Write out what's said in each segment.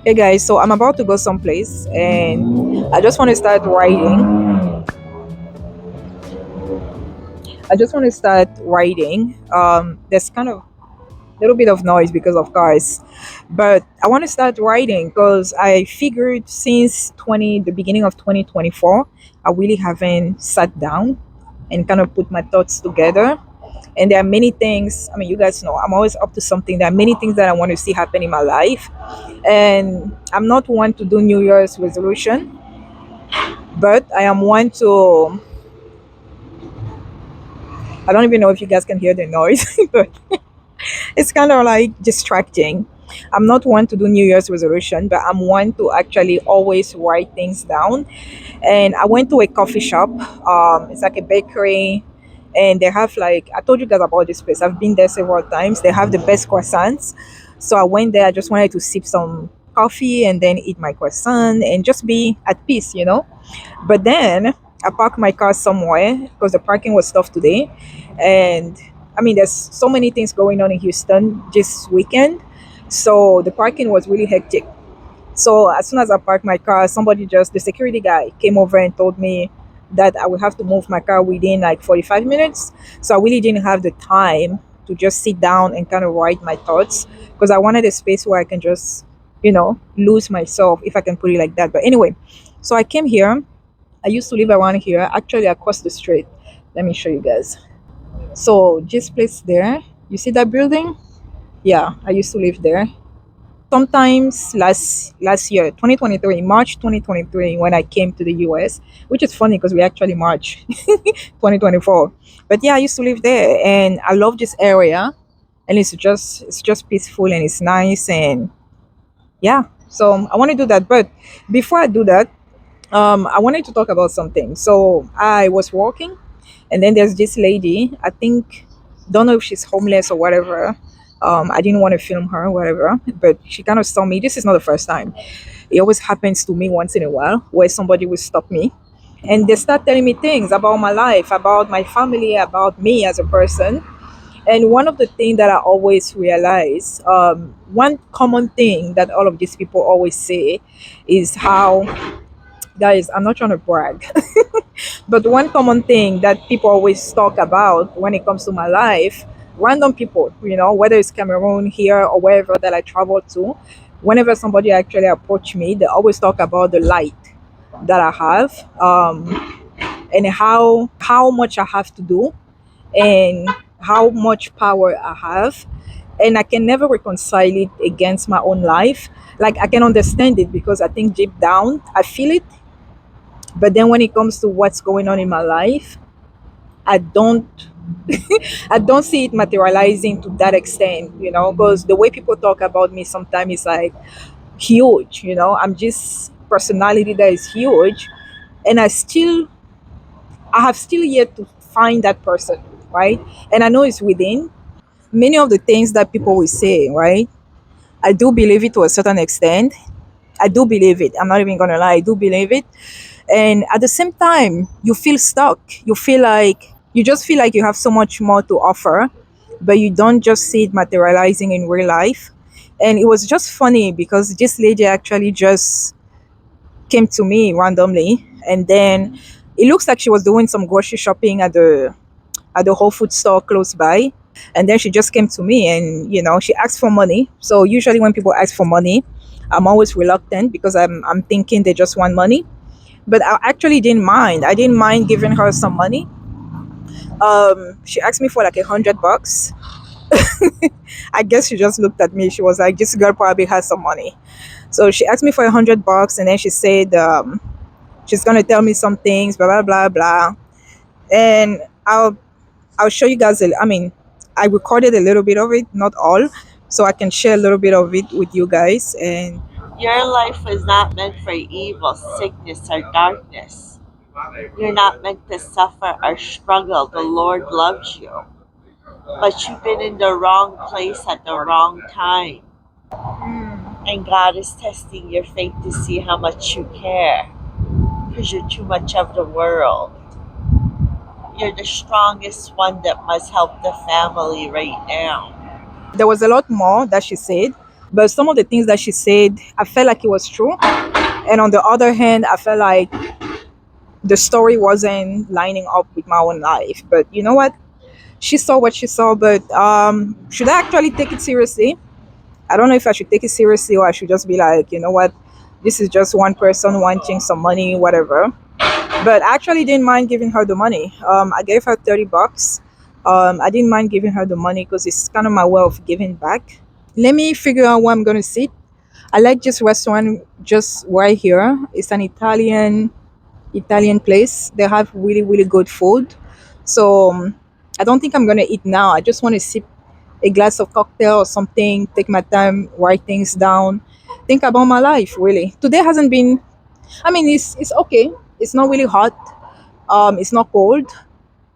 Hey guys, so I'm about to go someplace and I just want to start writing. I just want to start writing. There's kind of a little bit of noise because of cars, but I want to start writing because I figured since the beginning of 2024, I really haven't sat down and kind of put my thoughts together. And there are many things. I mean, you guys know I'm always up to something. There are many things that I want to see happen in my life, and I'm not one to do New Year's resolution, but I am one to. I don't even know if you guys can hear the noise, but it's kind of like distracting. I'm not one to do New Year's resolution, but I'm one to actually always write things down. And I went to a coffee shop. It's like a bakery, and they have like I told you guys about this place. I've been there several times. They have the best croissants. So I went there. I just wanted to sip some coffee and then eat my croissant and just be at peace. But then I parked my car somewhere because the parking was tough today. And I mean, there's so many things going on in Houston this weekend. So the parking was really hectic. So as soon as I parked my car, the security guy came over and told me that I would have to move my car within like 45 minutes. So I really didn't have the time to just sit down and kind of write my thoughts because I wanted a space where I can just lose myself, if I can put it like that. But anyway, so I came here. I used to live around here, actually across the street. Let me show you guys. So this place there, you see that building? Yeah, I used to live there. Sometimes last year, 2023, March 2023, when I came to the US, which is funny because we actually March 2024. But yeah, I used to live there and I love this area, and it's just peaceful and it's nice. And yeah, so I want to do that. But before I do that, I wanted to talk about something. So I was walking, and then there's this lady. I think, don't know if she's homeless or whatever. I didn't want to film her, or whatever, but she kind of saw me. This is not the first time. It always happens to me once in a while, where somebody will stop me, and they start telling me things about my life, about my family, about me as a person. And one of the things that I always realize, one common thing that all of these people always say, is how, guys, I'm not trying to brag, but one common thing that people always talk about when it comes to my life, random people, whether it's Cameroon, here, or wherever that I travel to, whenever somebody actually approach me, they always talk about the light that I have, and how much I have to do, and how much power I have. And I can never reconcile it against my own life. Like, I can understand it because I think deep down I feel it, but then when it comes to what's going on in my life, I don't I don't see it materializing to that extent, because the way people talk about me sometimes is like huge. I'm just personality that is huge, and I have still yet to find that person, right? And I know it's within. Many of the things that people will say, right? I do believe it to a certain extent. I do believe it. I'm not even gonna lie, I do believe it. And at the same time, you feel stuck. You just feel like you have so much more to offer, but you don't just see it materializing in real life. And it was just funny because this lady actually just came to me randomly, and then it looks like she was doing some grocery shopping at the Whole Food store close by. And then she just came to me, and she asked for money. So usually when people ask for money, I'm always reluctant because I'm thinking they just want money. But I actually didn't mind. I didn't mind giving her some money. She asked me for like $100. I guess she just looked at me. She was like, "This girl probably has some money." So she asked me for $100, and then she said she's gonna tell me some things, blah blah blah blah. And I'll show you guys. I mean, I recorded a little bit of it, not all, so I can share a little bit of it with you guys. And Your life was not meant for evil, sickness, or darkness. You're not meant to suffer or struggle. The Lord loves you. But you've been in the wrong place at the wrong time. And God is testing your faith to see how much you care. Because you're too much of the world. You're the strongest one that must help the family right now. there was a lot more that she said. But some of the things that she said, I felt like it was true. And on the other hand, I felt like the story wasn't lining up with my own life. But you know what? She saw what she saw. But should I actually take it seriously? I don't know if I should take it seriously or I should just be like, you know what? This is just one person wanting some money, whatever. But I actually didn't mind giving her the money. I gave her $30. I didn't mind giving her the money because it's kind of my way of giving back. Let me figure out where I'm gonna sit. I like this restaurant just right here. It's an Italian place. They have really really good food. So I don't think I'm gonna eat now. I just want to sip a glass of cocktail or something. Take my time, write things down, think about my life. Really, today hasn't been. I mean, it's okay. It's not really hot. It's not cold.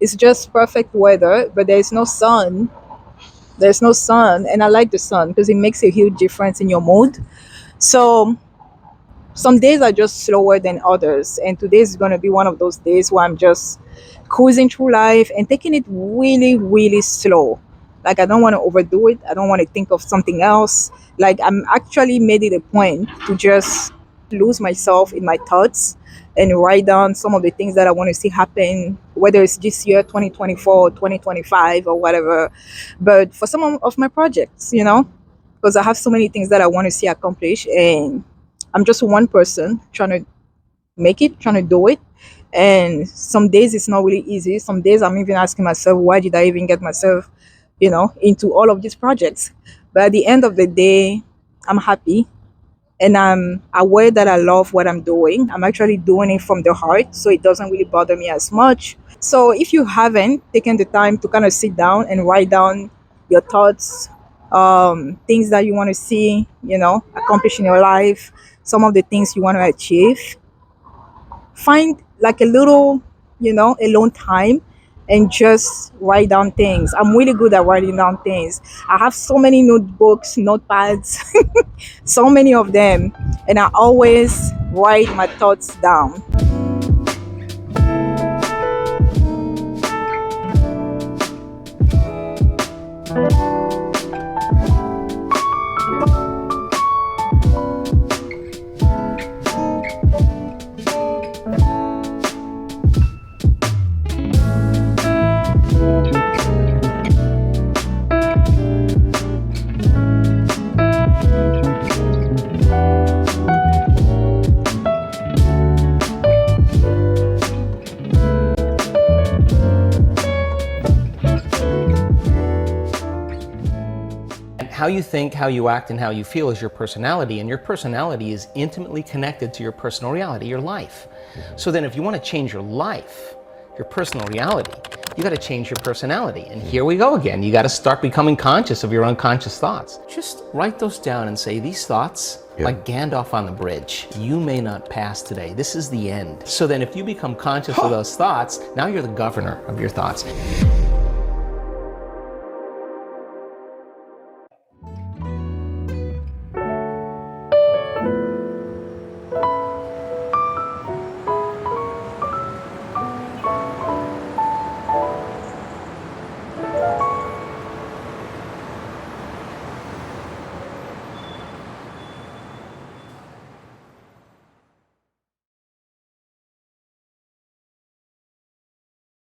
It's just perfect weather, but there is no sun. There's no sun, and I like the sun because it makes a huge difference in your mood. So some days are just slower than others, and today is going to be one of those days where I'm just cruising through life and taking it really really slow. Like I don't want to overdo it. I don't want to think of something else. Like I'm actually made it a point to just lose myself in my thoughts and write down some of the things that I want to see happen, whether it's this year 2024 2025 or whatever. But for some of my projects, because I have so many things that I want to see accomplished, and I'm just one person trying to make it, trying to do it. And some days it's not really easy. Some days I'm even asking myself, why did I even get myself, into all of these projects? But at the end of the day, I'm happy and I'm aware that I love what I'm doing. I'm actually doing it from the heart, so it doesn't really bother me as much. So if you haven't taken the time to kind of sit down and write down your thoughts, things that you want to see, accomplish in your life, some of the things you want to achieve, find like a little, alone time and just write down things. I'm really good at writing down things. I have so many notebooks, notepads, so many of them, and I always write my thoughts down. How you think, how you act, and how you feel is your personality, and your personality is intimately connected to your personal reality, your life. So then if you want to change your life, your personal reality, you got to change your personality. And here we go again. You got to start becoming conscious of your unconscious thoughts. Just write those down and say, these thoughts, like Gandalf on the bridge, you may not pass today. This is the end. So then if you become conscious of those thoughts, now you're the governor of your thoughts.